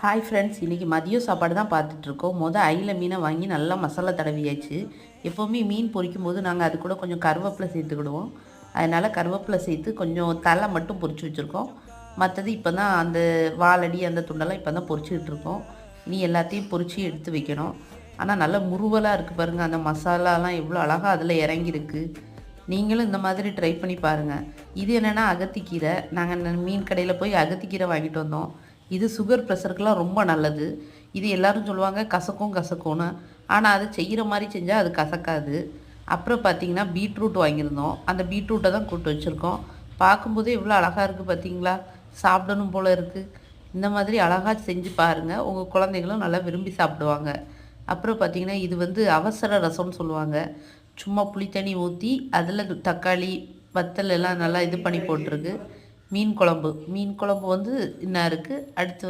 Hi friends, இன்றைக்கி மதியம் சாப்பாடு தான் பார்த்துட்ருக்கோம். அயில மீனை வாங்கி நல்லா மசாலா தடவியாச்சு. எப்போவுமே மீன் பொரிக்கும் போது நாங்கள் அது கூட கொஞ்சம் கருவேப்பிலை சேர்த்துக்கிடுவோம். அதனால் கருவேப்பிலை சேர்த்து கொஞ்சம் தலை மட்டும் பொரிச்சு வச்சுருக்கோம். மற்றது இப்போ தான் அந்த வாலடி அந்த துண்டெல்லாம் இப்போ தான் பொரிச்சுக்கிட்டு இருக்கோம். நீ எல்லாத்தையும் பொரித்து எடுத்து வைக்கணும். ஆனால் நல்லா முருவலாக இருக்குது பாருங்கள். அந்த மசாலாலாம் எவ்வளோ அழகாக அதில் இறங்கியிருக்கு. நீங்களும் இந்த மாதிரி ட்ரை பண்ணி பாருங்கள். இது என்னென்னா அகத்திக்கீரை. நாங்கள் மீன் கடையில் போய் அகத்திக்கீரை வாங்கிட்டு வந்தோம். இது சுகர் ப்ரெஷருக்கெலாம் ரொம்ப நல்லது. இது எல்லோரும் சொல்லுவாங்க கசக்கும்னு. ஆனால் அது செய்கிற மாதிரி செஞ்சால் அது கசக்காது. அப்புறம் பார்த்திங்கன்னா பீட்ரூட் வாங்கியிருந்தோம். அந்த பீட்ரூட்டை தான் கூட்டு வச்சுருக்கோம். பார்க்கும்போதே எவ்வளோ அழகாக இருக்குது பார்த்திங்களா? சாப்பிடணும் போல் இருக்குது. இந்த மாதிரி அழகாக செஞ்சு பாருங்கள். உங்கள் குழந்தைகளும் நல்லா விரும்பி சாப்பிடுவாங்க. அப்புறம் பார்த்திங்கன்னா இது அவசர ரசம்னு சொல்லுவாங்க. சும்மா புளித்தண்ணி ஊற்றி அதில் தக்காளி வத்தல் எல்லாம் நல்லா இது பண்ணி போட்டிருக்கு. மீன் குழம்பு இன்னும் இருக்குது. அடுத்து